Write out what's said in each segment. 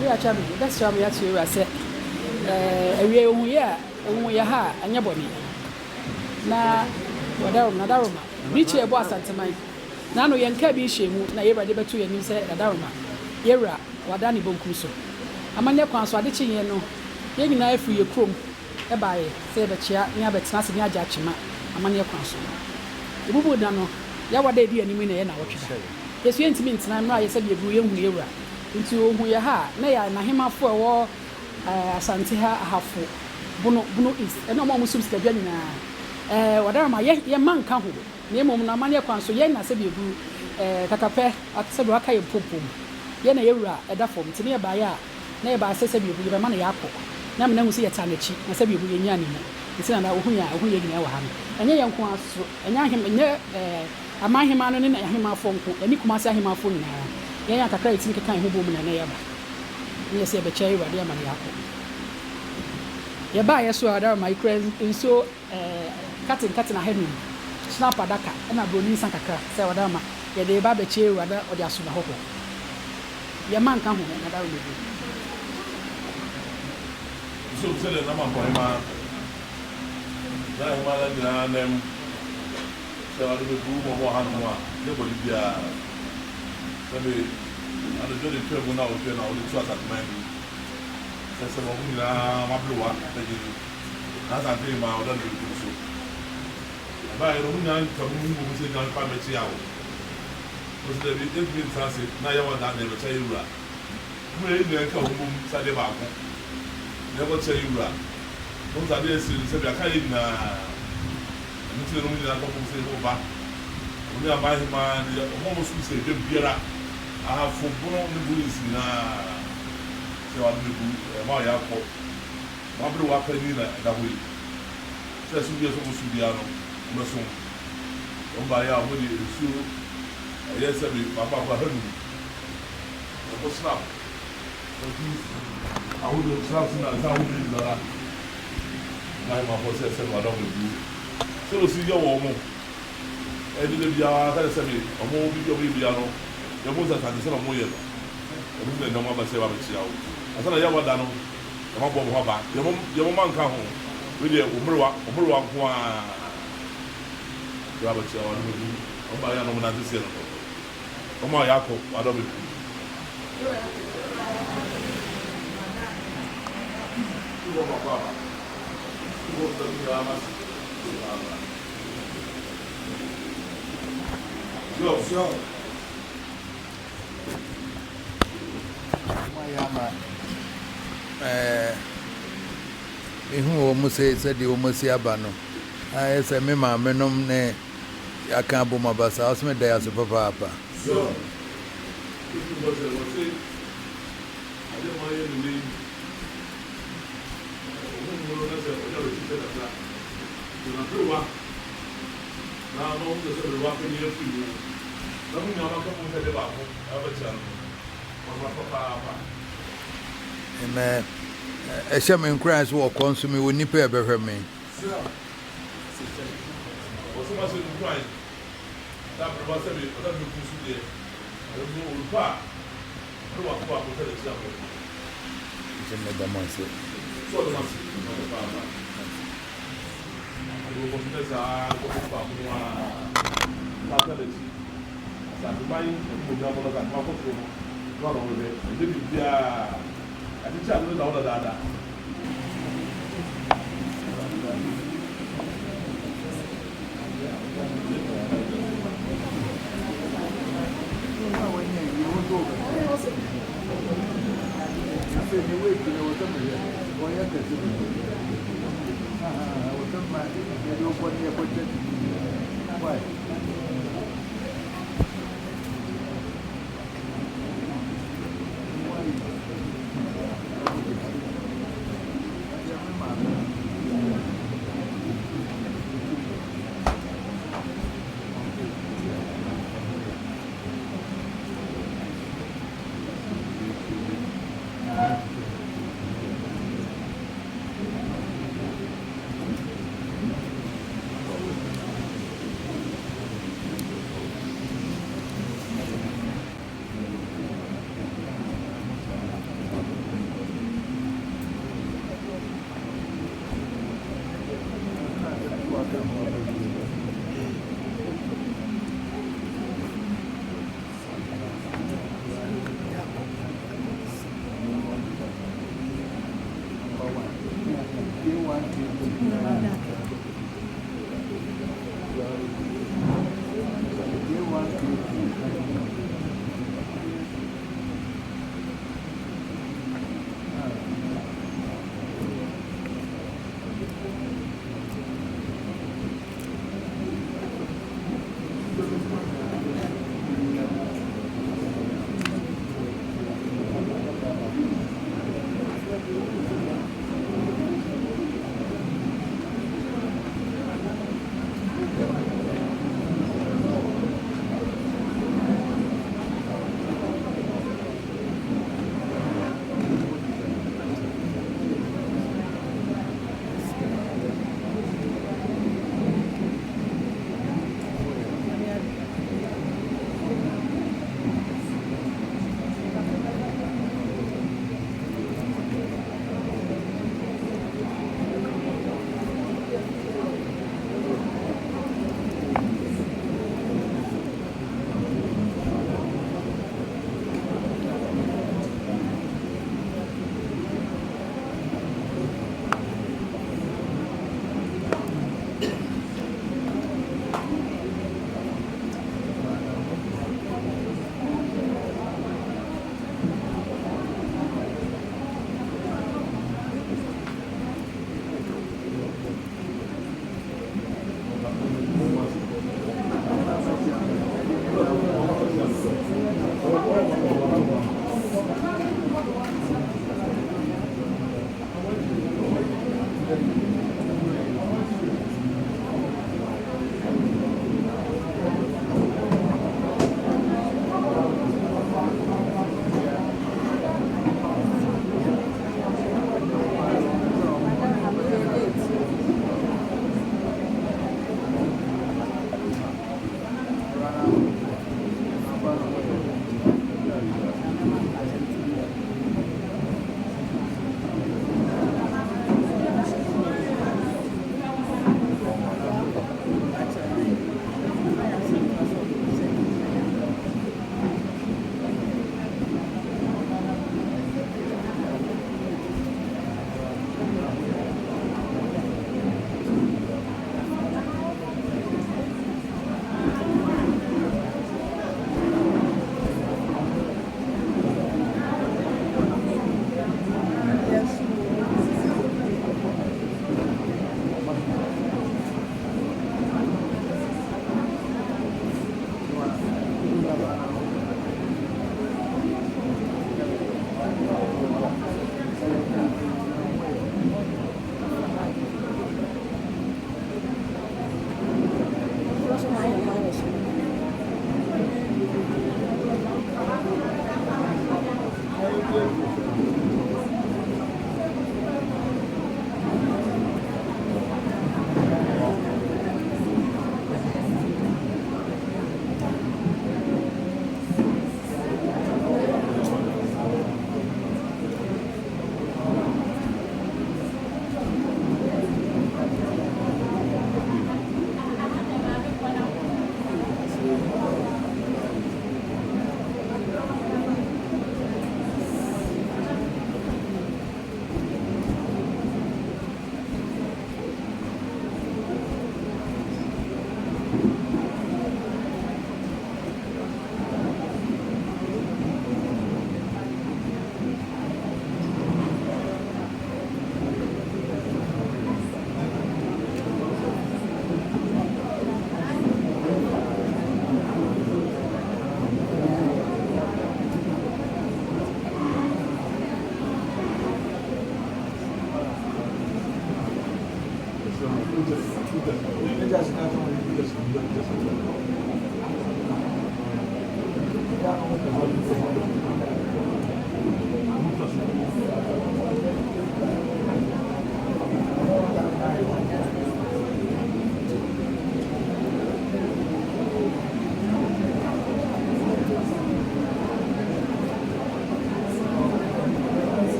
We are charming. That's why we actually were said. We are ha and your body. Na Wadaruma. Reach a boss at mine. Nano yan cabbie shame, na ever debate to you say Wadaruma. Yera, Wadani Boncuso. Amanya Quans, what did you know? Yen knife for your chrome. A by say the chair, near but nothing near Jachima. Amanya Quans. The Bubu Dano. Yawa de di anime na ye na wotwe. Yesu entiminti na mra ye se be bru ye hu yewura. Nti ohu ye ha na ya na hemafo e wo Asantehemaa bunu is e no mo musum ska dwa nyina. Wadara ma ye man ka ho. Na emom na mane kwan so ye na se be bru kakape atse do aka ye popom. Ye na yewura e da fom nti ne ba ya na ye ba se be bru ye ma na ya akọ. Na me na hu se ye ta na chi na se be bru ye nya ni na. Nti na ohu ye nyina wa ha no. Enye ye nko aso enya hem enye Asantehemaa no ne na Asantehemaa fonko ani kuma se Asantehemaa fo nyina ye ya kakra itin kekan ho bom na na ye ba ne se be chai wa de ama ne yakọ ye ba ye so ada my friend nso katin ahenu snap adaka na broni san kakra se wada ma ye de ba be chai wa da o de aso na ho ye man ka ho na da wo le so se le na ma Asantehemaa da Asantehemaa la nem so I do more hanwa nobody be sabe ana jode twego na otwe na oli twasa man sese mo na mabluwa taji na Asantehemaa oda no so ba ero munya nkamu mu se na pa mechi yawo so de bi even transit na yawa da na be chai ura mu e ne nka hu mu sa de ba ko ne ko chai ura mo sa de se se bi aka na nti no ni na ko se ho ba oni Asantehemaa ni o mo su se de biara a fo bono ni bulis na se wa ni bu ma ya ko ma bru wa ka ni na da hu se su bi so mo su dia no mo so o ba ya mo di su ya se bi papa ba hanu o snap o di a hu do snap na za hu di la na ma ko se wa da mo du se o si yo wo mo e di le bia ka se bi o mo bi yo bi bia no ya mo za tande se na mo ye no o mo na mo ba se wa be chia o asana ya wa da no ya ma bo ho ba ya mo man ka ho we de o mrwa ko a ya ba chia wa no bi o ba ya no na se no o ma ya ko wa do bi o ba ba o da mi ya ma Yo. Ihu o muse se di o musi aba no. Se me ma menom ne aka aboma basa o se me da ya so papa apa. So. Ifu wo se ade mo ye ni. O mo na se o ya ro ti se da. Na prowa. Na no mo se ro wa ko ni efu ni. Na mo nya ma ko mo se de ba ko. Aba cha no. Wa papa apa. Amen. A shaman cries walk on to me when you pay better me. What's the matter with crying? That was a bit of a good day. I don't know why. I don't want to go to the chapel. It's another month. So the month. I will go to the faculty. That's the mind of the government that Marco got over there. And then you I think I know all of that.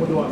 What do I